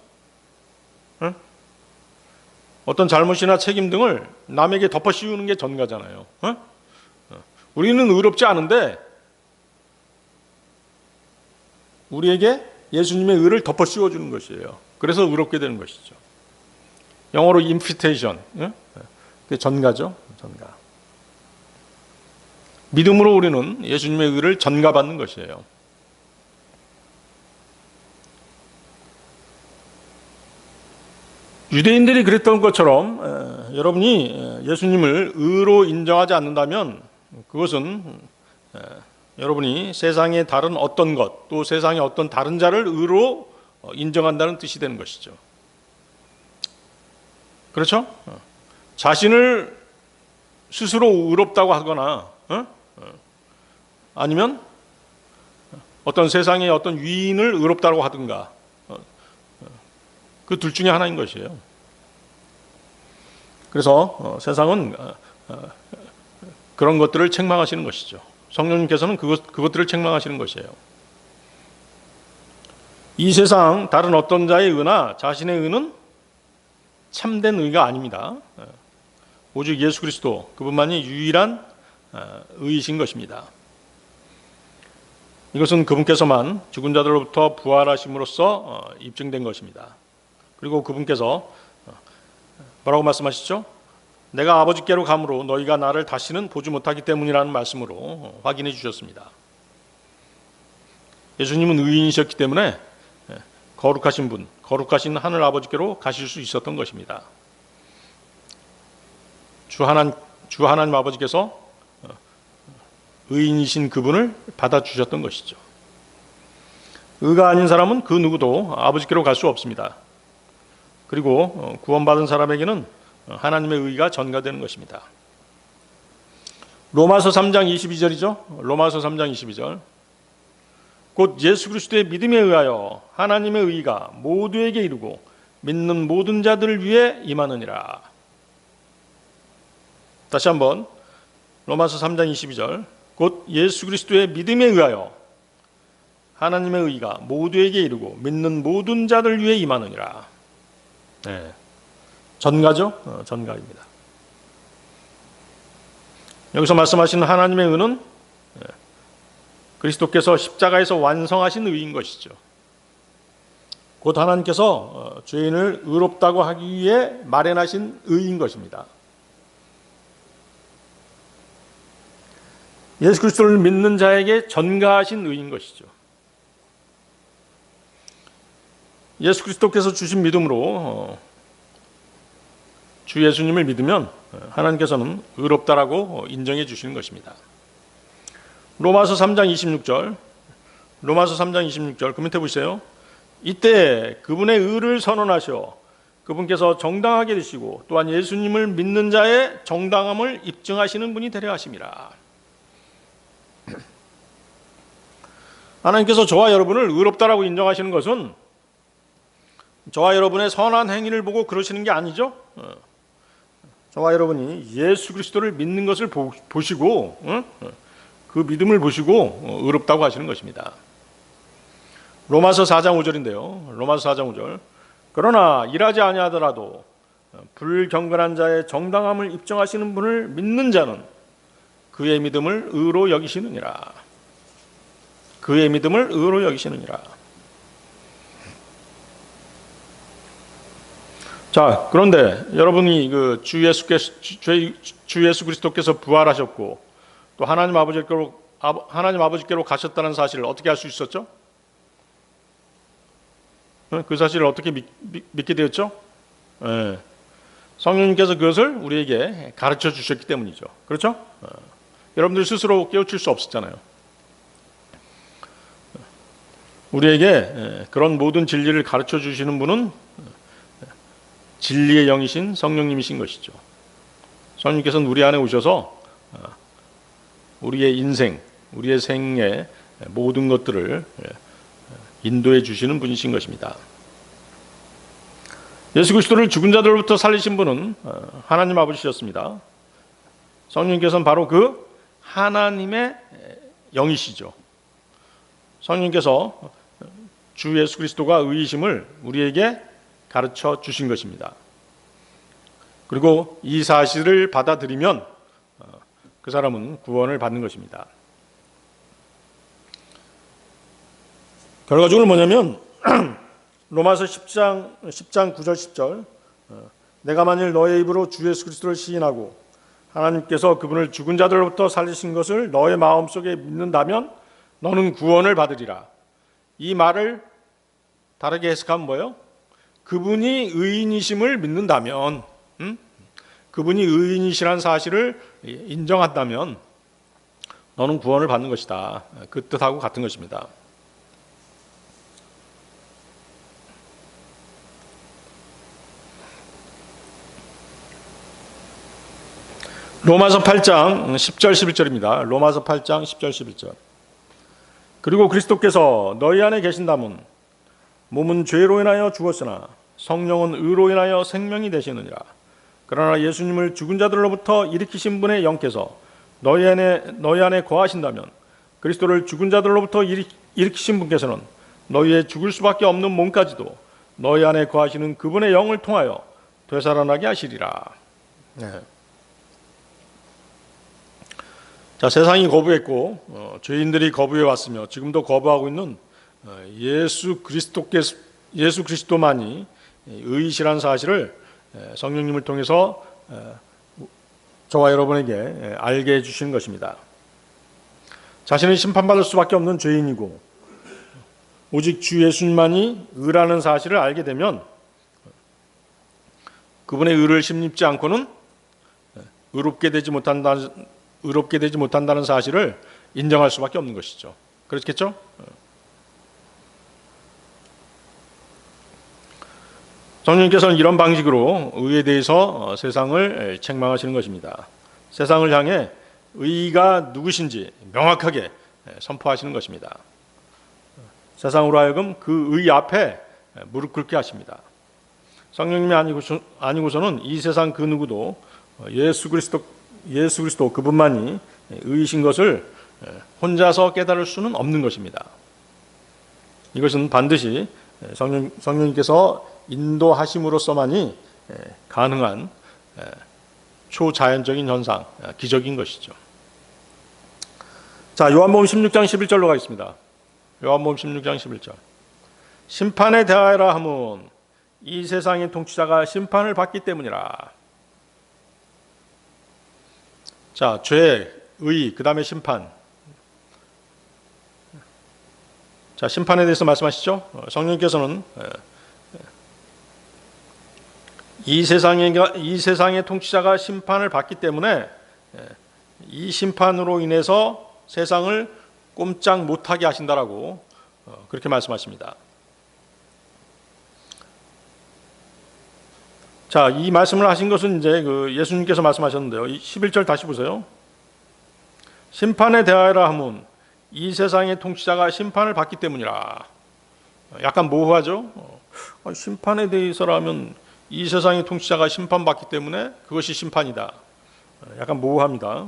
응? 어떤 잘못이나 책임 등을 남에게 덮어 씌우는 게 전가잖아요. 응? 우리는 의롭지 않은데 우리에게 예수님의 의를 덮어 씌워주는 것이에요. 그래서 의롭게 되는 것이죠. 영어로 imputation, 그게 전가죠. 전가. 믿음으로 우리는 예수님의 의를 전가받는 것이에요. 유대인들이 그랬던 것처럼 여러분이 예수님을 의로 인정하지 않는다면 그것은 여러분이 세상의 다른 어떤 것, 또 세상의 어떤 다른 자를 의로 인정한다는 뜻이 되는 것이죠. 그렇죠? 자신을 스스로 의롭다고 하거나 아니면 어떤 세상의 어떤 위인을 의롭다고 하든가, 그 둘 중에 하나인 것이에요. 그래서 세상은 그런 것들을 책망하시는 것이죠. 성령님께서는 그것들을 책망하시는 것이에요. 이 세상 다른 어떤 자의 의나 자신의 의는 참된 의가 아닙니다. 오직 예수 그리스도, 그분만이 유일한 의이신 것입니다. 이것은 그분께서만 죽은 자들로부터 부활하심으로써 입증된 것입니다. 그리고 그분께서 뭐라고 말씀하시죠? 내가 아버지께로 가므로 너희가 나를 다시는 보지 못하기 때문이라는 말씀으로 확인해 주셨습니다. 예수님은 의인이셨기 때문에 거룩하신 분, 거룩하신 하늘 아버지께로 가실 수 있었던 것입니다. 주 하나님 아버지께서 의인이신 그분을 받아주셨던 것이죠. 의가 아닌 사람은 그 누구도 아버지께로 갈 수 없습니다. 그리고 구원받은 사람에게는 하나님의 의가 전가되는 것입니다. 로마서 3장 22절이죠. 로마서 3장 22절. 곧 예수 그리스도의 믿음에 의하여 하나님의 의가 모두에게 이르고 믿는 모든 자들을 위해 임하느니라. 다시 한번 로마서 3장 22절. 곧 예수 그리스도의 믿음에 의하여 하나님의 의가 모두에게 이르고 믿는 모든 자들 위해 임하느니라. 네. 전가죠? 전가입니다. 여기서 말씀하시는 하나님의 의는 그리스도께서 십자가에서 완성하신 의인 것이죠. 곧 하나님께서 죄인을 의롭다고 하기 위해 마련하신 의인 것입니다. 예수 그리스도를 믿는 자에게 전가하신 의인 것이죠. 예수 그리스도께서 주신 믿음으로 주 예수님을 믿으면 하나님께서는 의롭다라고 인정해 주시는 것입니다. 로마서 3장 26절, 로마서 3장 26절 그 밑에 보세요. 이때 그분의 의를 선언하셔 그분께서 정당하게 되시고 또한 예수님을 믿는 자의 정당함을 입증하시는 분이 되려 하심이라. 하나님께서 저와 여러분을 의롭다라고 인정하시는 것은 저와 여러분의 선한 행위를 보고 그러시는 게 아니죠. 저와 여러분이 예수 그리스도를 믿는 것을 보시고 그 믿음을 보시고 의롭다고 하시는 것입니다. 로마서 4장 5절인데요. 로마서 4장 5절. 그러나 일하지 아니하더라도 불경건한 자의 정당함을 입증하시는 분을 믿는 자는 그의 믿음을 의로 여기시느니라. 그의 믿음을 의로 여기시느니라. 자, 그런데 여러분이 그 주 예수 그리스도께서 부활하셨고 또 하나님 아버지께로 가셨다는 사실을 어떻게 알 수 있었죠? 그 사실을 어떻게 믿게 되었죠? 네. 성령님께서 그것을 우리에게 가르쳐 주셨기 때문이죠. 그렇죠? 여러분들 스스로 깨우칠 수 없었잖아요. 우리에게 그런 모든 진리를 가르쳐 주시는 분은 진리의 영이신 성령님이신 것이죠. 성령님께서는 우리 안에 오셔서 우리의 인생, 우리의 생의 모든 것들을 인도해 주시는 분이신 것입니다. 예수 그리스도를 죽은 자들로부터 살리신 분은 하나님 아버지셨습니다. 성령님께서는 바로 그 하나님의 영이시죠. 성령님께서 주 예수 그리스도가 의이심을 우리에게 가르쳐 주신 것입니다. 그리고 이 사실을 받아들이면 그 사람은 구원을 받는 것입니다. 결과적으로 뭐냐면 로마서 10장 9절 10절 내가 만일 너의 입으로 주 예수 그리스도를 시인하고 하나님께서 그분을 죽은 자들로부터 살리신 것을 너의 마음속에 믿는다면 너는 구원을 받으리라. 이 말을 다르게 해석하면 뭐예요? 그분이 의인이심을 믿는다면, 그분이 의인이시란 사실을 인정한다면 너는 구원을 받는 것이다. 그 뜻하고 같은 것입니다. 로마서 8장 10절 11절입니다. 로마서 8장 10절 11절. 그리고 그리스도께서 너희 안에 계신다면 몸은 죄로 인하여 죽었으나 성령은 의로 인하여 생명이 되시느니라. 그러나 예수님을 죽은 자들로부터 일으키신 분의 영께서 너희 안에 거하신다면 그리스도를 죽은 자들로부터 일으키신 분께서는 너희의 죽을 수밖에 없는 몸까지도 너희 안에 거하시는 그분의 영을 통하여 되살아나게 하시리라. 네. 자, 세상이 거부했고 죄인들이 거부해 왔으며 지금도 거부하고 있는 예수 그리스도만이 의이시라는 사실을 성령님을 통해서 저와 여러분에게 알게 해주시는 것입니다. 자신은 심판받을 수밖에 없는 죄인이고 오직 주 예수님만이 의라는 사실을 알게 되면 그분의 의를 심입지 않고는 의롭게 되지 못한다는 사실을 인정할 수밖에 없는 것이죠. 그렇겠죠? 성령님께서는 이런 방식으로 의에 대해서 세상을 책망하시는 것입니다. 세상을 향해 의가 누구신지 명확하게 선포하시는 것입니다. 세상으로 하여금 그 의 앞에 무릎 꿇게 하십니다. 성령님이 아니고서는 이 세상 그 누구도 예수 그리스도 그분만이 의이신 것을 혼자서 깨달을 수는 없는 것입니다. 이것은 반드시 성령님께서 인도하심으로써만이 가능한 초자연적인 현상, 기적인 것이죠. 자, 요한복음 16장 11절로 가겠습니다. 요한복음 16장 11절. 심판에 대하여라 하면 이 세상의 통치자가 심판을 받기 때문이라. 자, 죄, 의, 그 다음에 심판. 자, 심판에 대해서 말씀하시죠. 성령님께서는 이 세상의 통치자가 심판을 받기 때문에 이 심판으로 인해서 세상을 꼼짝 못하게 하신다라고 그렇게 말씀하십니다. 자, 이 말씀을 하신 것은 이제 예수님께서 말씀하셨는데요. 11절 다시 보세요. 심판에 대하여라 하면 이 세상의 통치자가 심판을 받기 때문이라. 약간 모호하죠. 심판에 대해서라면 이 세상의 통치자가 심판받기 때문에 그것이 심판이다. 약간 모호합니다.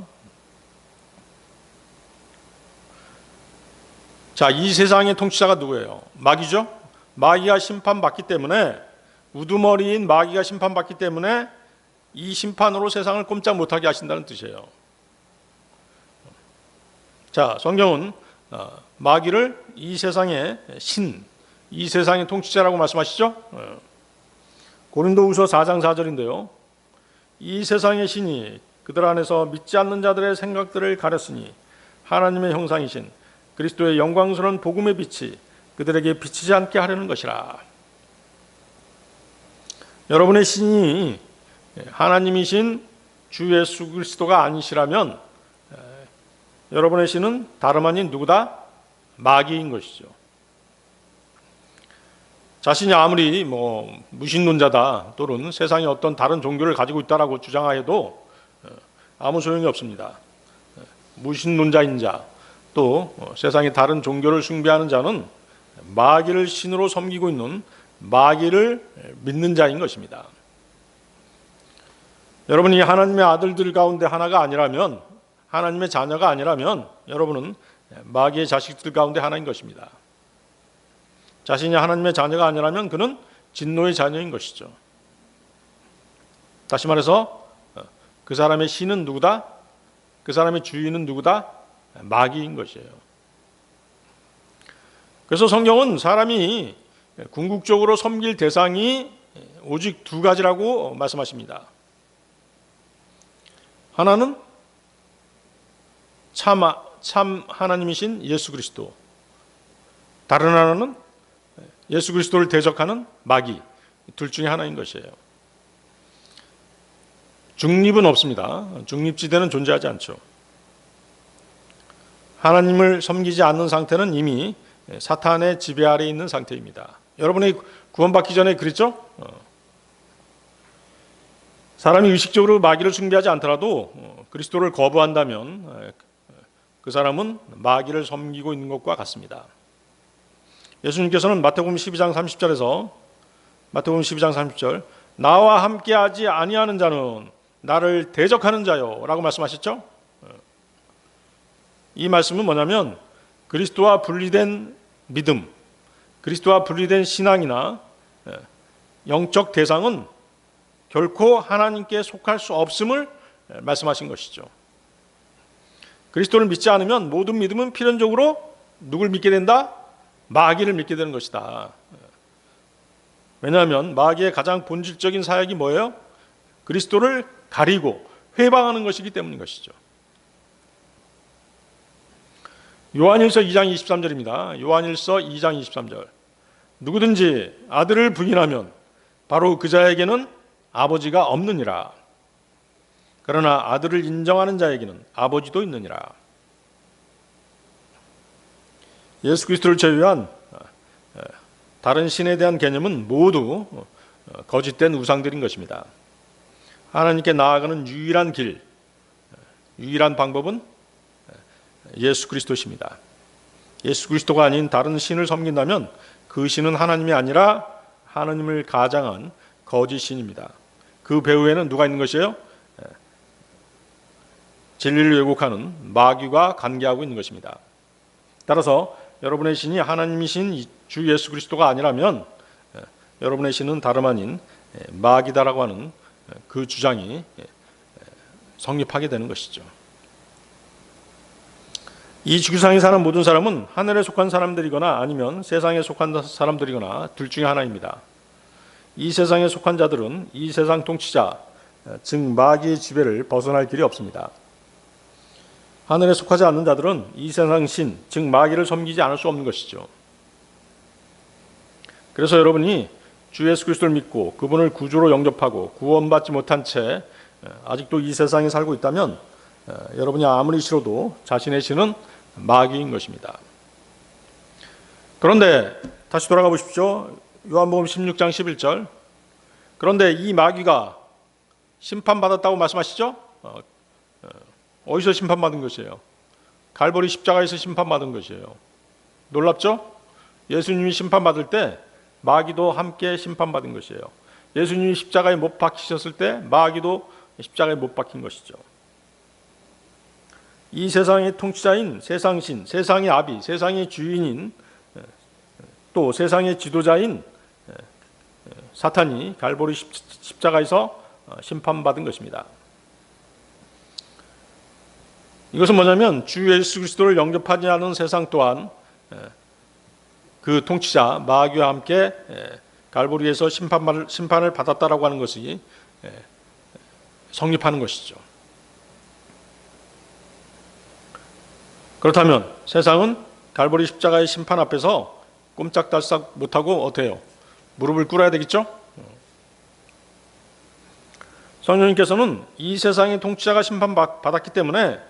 자, 이 세상의 통치자가 누구예요? 마귀죠. 마귀가 심판받기 때문에, 우두머리인 마귀가 심판받기 때문에 이 심판으로 세상을 꼼짝 못하게 하신다는 뜻이에요. 자, 성경은 마귀를 이 세상의 신, 이 세상의 통치자라고 말씀하시죠. 고린도후서 4장 4절인데요. 이 세상의 신이 그들 안에서 믿지 않는 자들의 생각들을 가렸으니 하나님의 형상이신 그리스도의 영광스러운 복음의 빛이 그들에게 비치지 않게 하려는 것이라. 여러분의 신이 하나님이신 주 예수 그리스도가 아니시라면 여러분의 신은 다름 아닌 누구다? 마귀인 것이죠. 자신이 아무리 무신론자다 또는 세상에 어떤 다른 종교를 가지고 있다라고 주장하여도 아무 소용이 없습니다. 무신론자인 자, 또 세상에 다른 종교를 숭배하는 자는 마귀를 신으로 섬기고 있는 마귀를 믿는 자인 것입니다. 여러분이 하나님의 아들들 가운데 하나가 아니라면, 하나님의 자녀가 아니라면 여러분은 마귀의 자식들 가운데 하나인 것입니다. 자신이 하나님의 자녀가 아니라면 그는 진노의 자녀인 것이죠. 다시 말해서 그 사람의 신은 누구다? 그 사람의 주인은 누구다? 마귀인 것이에요. 그래서 성경은 사람이 궁극적으로 섬길 대상이 오직 두 가지라고 말씀하십니다. 하나는 참 하나님이신 예수 그리스도, 다른 하나는 예수 그리스도를 대적하는 마귀, 둘 중에 하나인 것이에요. 중립은 없습니다. 중립지대는 존재하지 않죠. 하나님을 섬기지 않는 상태는 이미 사탄의 지배 아래에 있는 상태입니다. 여러분이 구원받기 전에 그랬죠? 사람이 의식적으로 마귀를 숭배하지 않더라도 그리스도를 거부한다면 그 사람은 마귀를 섬기고 있는 것과 같습니다. 예수님께서는 마태복음 12장 30절에서 마태복음 12장 30절 나와 함께하지 아니하는 자는 나를 대적하는 자요 라고 말씀하셨죠. 이 말씀은 뭐냐면 그리스도와 분리된 믿음, 그리스도와 분리된 신앙이나 영적 대상은 결코 하나님께 속할 수 없음을 말씀하신 것이죠. 그리스도를 믿지 않으면 모든 믿음은 필연적으로 누굴 믿게 된다? 마귀를 믿게 되는 것이다. 왜냐하면 마귀의 가장 본질적인 사역이 뭐예요? 그리스도를 가리고 회방하는 것이기 때문인 것이죠. 요한일서 2장 23절입니다. 요한일서 2장 23절. 누구든지 아들을 부인하면 바로 그 자에게는 아버지가 없느니라. 그러나 아들을 인정하는 자에게는 아버지도 있느니라. 예수 그리스도를 제외한 다른 신에 대한 개념은 모두 거짓된 우상들인 것입니다. 하나님께 나아가는 유일한 길, 유일한 방법은 예수 그리스도십니다. 예수 그리스도가 아닌 다른 신을 섬긴다면 그 신은 하나님이 아니라 하나님을 가장한 거짓 신입니다. 그 배후에는 누가 있는 것이에요? 진리를 왜곡하는 마귀가 관계하고 있는 것입니다. 따라서 여러분의 신이 하나님이신 주 예수 그리스도가 아니라면 여러분의 신은 다름 아닌 마귀다라고 하는 그 주장이 성립하게 되는 것이죠. 이 지구상에 사는 모든 사람은 하늘에 속한 사람들이거나 아니면 세상에 속한 사람들이거나 둘 중에 하나입니다. 이 세상에 속한 자들은 이 세상 통치자, 즉 마귀의 지배를 벗어날 길이 없습니다. 하늘에 속하지 않는 자들은 이 세상 신, 즉 마귀를 섬기지 않을 수 없는 것이죠. 그래서 여러분이 주 예수 그리스도를 믿고 그분을 구주로 영접하고 구원받지 못한 채 아직도 이 세상에 살고 있다면 여러분이 아무리 싫어도 자신의 신은 마귀인 것입니다. 그런데 다시 돌아가 보십시오. 요한복음 16장 11절 그런데 이 마귀가 심판받았다고 말씀하시죠? 어디서 심판받은 것이에요? 갈보리 십자가에서 심판받은 것이에요. 놀랍죠? 예수님이 심판받을 때 마귀도 함께 심판받은 것이에요. 예수님이 십자가에 못 박히셨을 때 마귀도 십자가에 못 박힌 것이죠. 이 세상의 통치자인 세상신, 세상의 아비, 세상의 주인인 또 세상의 지도자인 사탄이 갈보리 십자가에서 심판받은 것입니다. 이것은 뭐냐면 주 예수 그리스도를 영접하지 않은 세상 또한 그 통치자 마귀와 함께 갈보리에서 심판을 받았다라고 하는 것이 성립하는 것이죠. 그렇다면 세상은 갈보리 십자가의 심판 앞에서 꼼짝달싹 못하고 어때요? 무릎을 꿇어야 되겠죠? 성령님께서는 이 세상의 통치자가 심판받았기 때문에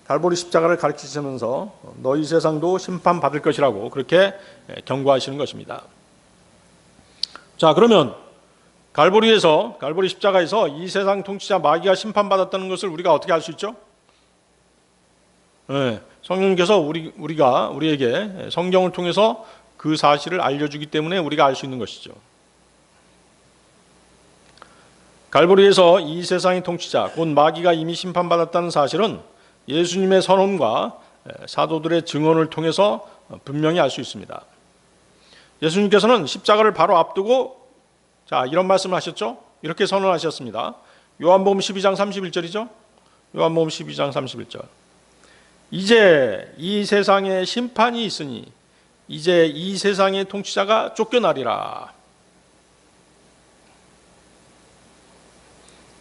갈보리 십자가를 가르치시면서 너희 세상도 심판받을 것이라고 그렇게 경고하시는 것입니다. 자, 그러면 갈보리 십자가에서 이 세상 통치자 마귀가 심판받았다는 것을 우리가 어떻게 알 수 있죠? 성령님께서 우리에게 성경을 통해서 그 사실을 알려주기 때문에 우리가 알 수 있는 것이죠. 갈보리에서 이 세상의 통치자 곧 마귀가 이미 심판받았다는 사실은 예수님의 선언과 사도들의 증언을 통해서 분명히 알 수 있습니다. 예수님께서는 십자가를 바로 앞두고 이런 말씀을 하셨죠. 이렇게 선언하셨습니다. 요한복음 12장 31절이죠. 요한복음 12장 31절. 이제 이 세상에 심판이 있으니 이제 이 세상의 통치자가 쫓겨나리라.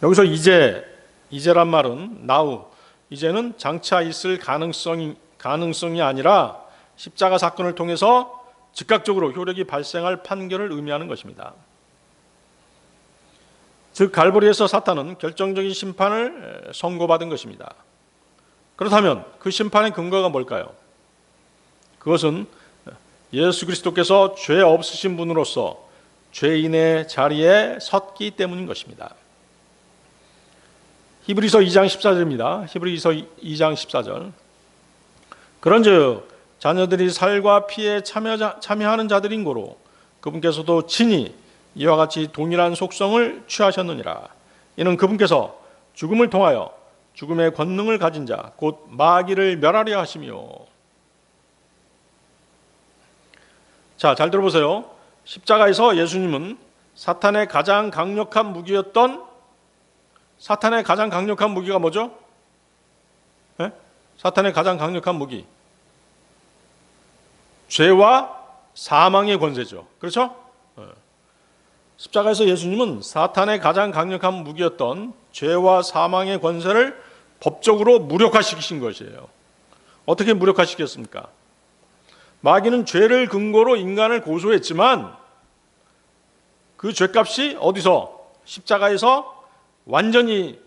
여기서 이제란 말은 now, 이제는 장차 있을 가능성이 아니라 십자가 사건을 통해서 즉각적으로 효력이 발생할 판결을 의미하는 것입니다. 즉 갈보리에서 사탄은 결정적인 심판을 선고받은 것입니다. 그렇다면 그 심판의 근거가 뭘까요? 그것은 예수 그리스도께서 죄 없으신 분으로서 죄인의 자리에 섰기 때문인 것입니다. 히브리서 2장 14절입니다. 히브리서 2장 14절. 그런즉 자녀들이 살과 피에 참여하는 자들인 고로 그분께서도 친히 이와 같이 동일한 속성을 취하셨느니라. 이는 그분께서 죽음을 통하여 죽음의 권능을 가진 자 곧 마귀를 멸하려 하시며. 자, 잘 들어보세요. 십자가에서 예수님은 사탄의 가장 강력한 무기가 뭐죠? 사탄의 가장 강력한 무기. 죄와 사망의 권세죠. 그렇죠? 십자가에서 예수님은 사탄의 가장 강력한 무기였던 죄와 사망의 권세를 법적으로 무력화시키신 것이에요. 어떻게 무력화시켰습니까? 마귀는 죄를 근거로 인간을 고소했지만 그 죄값이 어디서? 십자가에서 완전히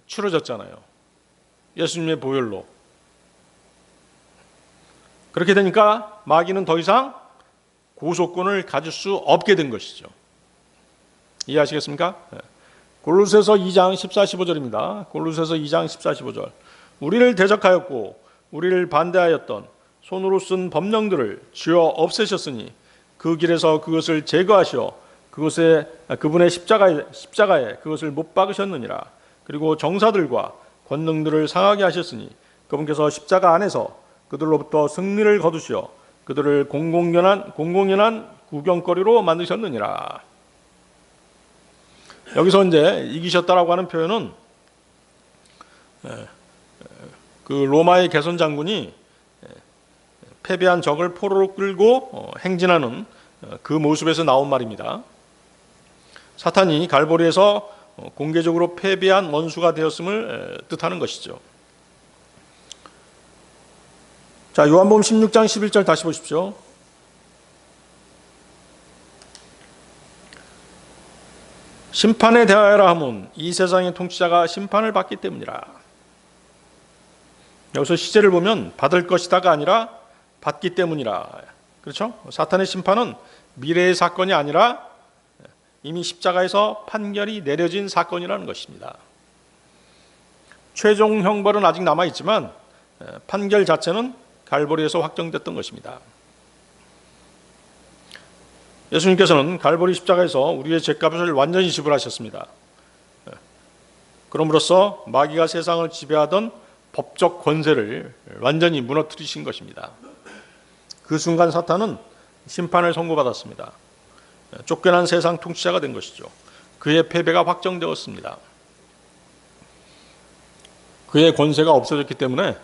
치러졌잖아요. 예수님의 보혈로. 그렇게 되니까 마귀는 더 이상 고소권을 가질 수 없게 된 것이죠. 이해하시겠습니까? 골로새서 2장 14, 15절입니다. 골로새서 2장 14, 15절. 우리를 대적하였고 우리를 반대하였던 손으로 쓴 법령들을 지어 없애셨으니 그 길에서 그것을 제거하시어 그분의 십자가에 그것을 못 박으셨느니라. 그리고 정사들과 권능들을 상하게 하셨으니 그분께서 십자가 안에서 그들로부터 승리를 거두시어 그들을 공공연한 구경거리로 만드셨느니라. 여기서 이제 이기셨다라고 하는 표현은 그 로마의 개선 장군이 패배한 적을 포로로 끌고 행진하는 그 모습에서 나온 말입니다. 사탄이 갈보리에서 공개적으로 패배한 원수가 되었음을 뜻하는 것이죠. 자, 요한복음 16장 11절 다시 보십시오. 심판에 대하여라 하면 이 세상의 통치자가 심판을 받기 때문이라. 여기서 시제를 보면 받을 것이다가 아니라 받기 때문이라. 그렇죠? 사탄의 심판은 미래의 사건이 아니라 이미 십자가에서 판결이 내려진 사건이라는 것입니다. 최종 형벌은 아직 남아있지만 판결 자체는 갈보리에서 확정됐던 것입니다. 예수님께서는 갈보리 십자가에서 우리의 죄값을 완전히 지불하셨습니다. 그럼으로써 마귀가 세상을 지배하던 법적 권세를 완전히 무너뜨리신 것입니다. 그 순간 사탄은 심판을 선고받았습니다. 쫓겨난 세상 통치자가 된 것이죠. 그의 패배가 확정되었습니다. 그의 권세가 없어졌기 때문에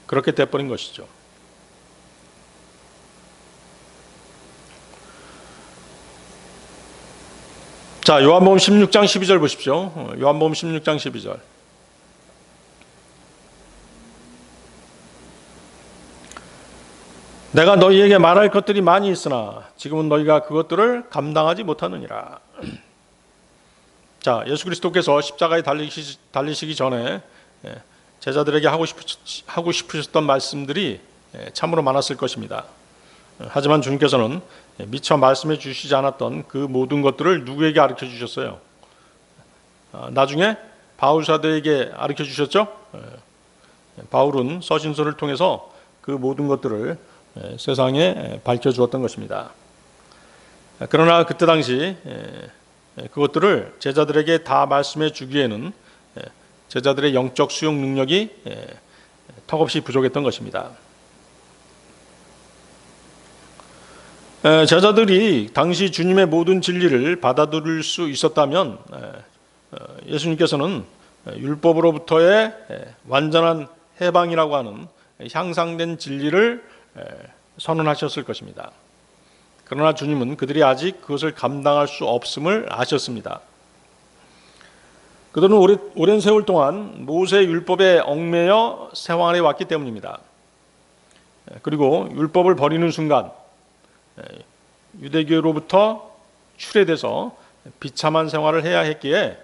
그렇게 돼버린 것이죠. 자, 요한복음 16장 12절 보십시오. 요한복음 16장 12절. 내가 너희에게 말할 것들이 많이 있으나 지금은 너희가 그것들을 감당하지 못하느니라. 자, 예수 그리스도께서 십자가에 달리시기 전에 제자들에게 하고 싶으셨던 말씀들이 참으로 많았을 것입니다. 하지만 주님께서는 미처 말씀해 주시지 않았던 그 모든 것들을 누구에게 가르쳐 주셨어요? 나중에 바울 사도에게 가르쳐 주셨죠? 바울은 서신서를 통해서 그 모든 것들을 세상에 밝혀 주었던 것입니다. 그러나 그때 당시 그것들을 제자들에게 다 말씀해 주기에는 제자들의 영적 수용 능력이 턱없이 부족했던 것입니다. 제자들이 당시 주님의 모든 진리를 받아들일 수 있었다면 예수님께서는 율법으로부터의 완전한 해방이라고 하는 향상된 진리를 선언하셨을 것입니다. 그러나 주님은 그들이 아직 그것을 감당할 수 없음을 아셨습니다. 그들은 오랜 세월 동안 모세 율법에 얽매여 생활해 왔기 때문입니다. 그리고 율법을 버리는 순간 유대교로부터 출애돼서 비참한 생활을 해야 했기에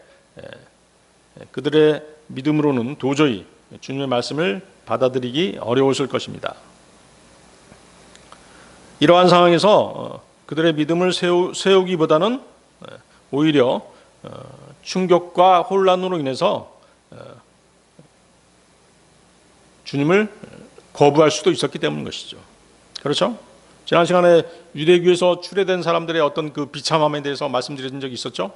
그들의 믿음으로는 도저히 주님의 말씀을 받아들이기 어려웠을 것입니다. 이러한 상황에서 그들의 믿음을 세우기보다는 오히려 충격과 혼란으로 인해서 주님을 거부할 수도 있었기 때문인 것이죠. 그렇죠? 지난 시간에 유대교에서 출애된 사람들의 어떤 그 비참함에 대해서 말씀드린 적이 있었죠.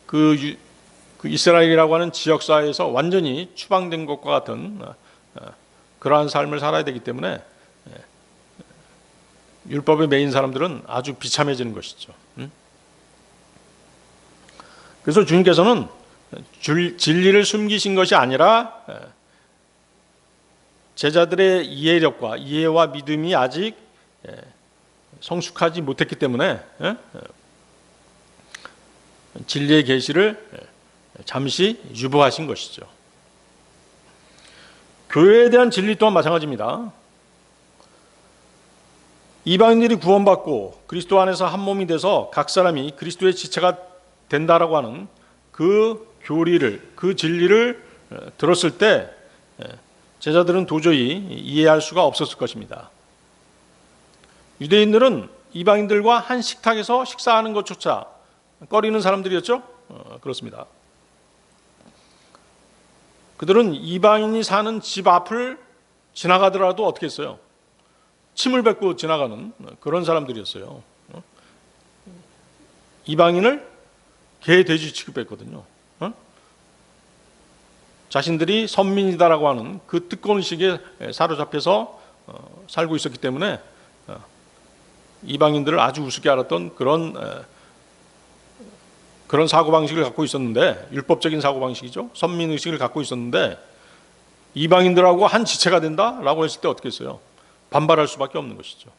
그 이스라엘이라고 하는 지역사회에서 완전히 추방된 것과 같은 그러한 삶을 살아야 되기 때문에 율법에 매인 사람들은 아주 비참해지는 것이죠. 그래서 주님께서는 진리를 숨기신 것이 아니라 제자들의 이해와 믿음이 아직 성숙하지 못했기 때문에 진리의 계시를 잠시 유보하신 것이죠. 교회에 대한 진리 또한 마찬가지입니다. 이방인들이 구원받고 그리스도 안에서 한 몸이 돼서 각 사람이 그리스도의 지체가 된다라고 하는 그 교리를, 그 진리를 들었을 때 제자들은 도저히 이해할 수가 없었을 것입니다. 유대인들은 이방인들과 한 식탁에서 식사하는 것조차 꺼리는 사람들이었죠? 그렇습니다. 그들은 이방인이 사는 집 앞을 지나가더라도 어떻게 했어요? 침을 뱉고 지나가는 그런 사람들이었어요. 이방인을 개, 돼지 취급했거든요. 자신들이 선민이다라고 하는 그 특권의식에 사로잡혀서 살고 있었기 때문에 이방인들을 아주 우습게 알았던 그런 사고방식을 갖고 있었는데, 율법적인 사고방식이죠. 선민의식을 갖고 있었는데 이방인들하고 한 지체가 된다라고 했을 때 어떻게 했어요? 반발할 수밖에 없는 것이죠.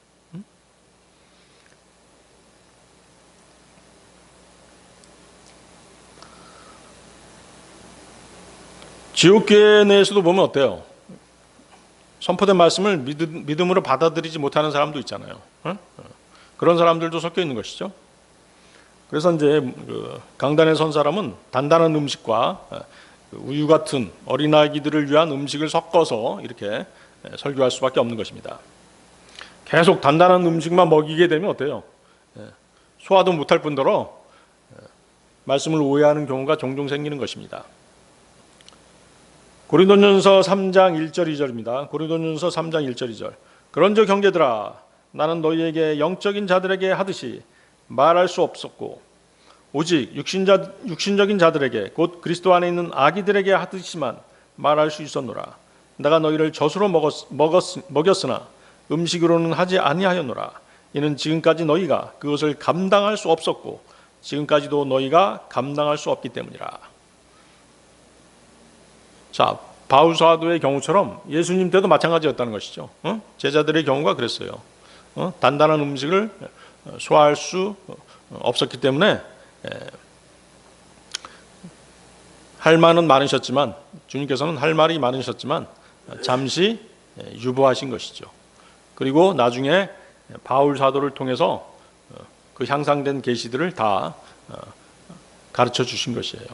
지옥교회 내에서도 보면 어때요? 선포된 말씀을 믿음으로 받아들이지 못하는 사람도 있잖아요. 그런 사람들도 섞여 있는 것이죠. 그래서 이제 강단에 선 사람은 단단한 음식과 우유 같은 어린아기들을 위한 음식을 섞어서 이렇게 설교할 수밖에 없는 것입니다. 계속 단단한 음식만 먹이게 되면 어때요? 소화도 못할 뿐더러 말씀을 오해하는 경우가 종종 생기는 것입니다. 고린도전서 3장 1절 2절입니다. 고린도전서 3장 1절 2절. 그런즉 형제들아 나는 너희에게 영적인 자들에게 하듯이 말할 수 없었고 오직 육신적인 자들에게 곧 그리스도 안에 있는 아기들에게 하듯이만 말할 수 있었노라. 내가 너희를 젖으로 먹였으나 음식으로는 하지 아니하였노라. 이는 지금까지 너희가 그것을 감당할 수 없었고 지금까지도 너희가 감당할 수 없기 때문이라. 자, 바울 사도의 경우처럼 예수님 때도 마찬가지였다는 것이죠. 제자들의 경우가 그랬어요. 단단한 음식을 소화할 수 없었기 때문에 할 말은 많으셨지만 주님께서는 할 말이 많으셨지만 잠시 유보하신 것이죠. 그리고 나중에 바울 사도를 통해서 그 향상된 계시들을 다 가르쳐 주신 것이에요.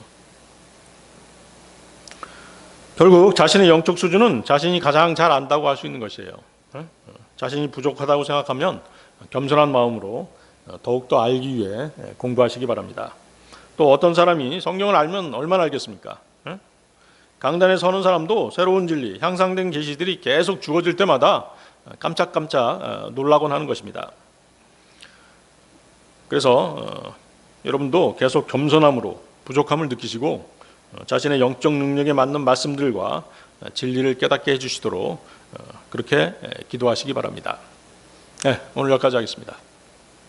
결국 자신의 영적 수준은 자신이 가장 잘 안다고 할 수 있는 것이에요. 자신이 부족하다고 생각하면 겸손한 마음으로 더욱더 알기 위해 공부하시기 바랍니다. 또 어떤 사람이 성경을 알면 얼마나 알겠습니까? 강단에 서는 사람도 새로운 진리, 향상된 계시들이 계속 주어질 때마다 깜짝깜짝 놀라곤 하는 것입니다. 그래서 여러분도 계속 겸손함으로 부족함을 느끼시고 자신의 영적 능력에 맞는 말씀들과 진리를 깨닫게 해주시도록 그렇게 기도하시기 바랍니다. 네, 오늘 여기까지 하겠습니다.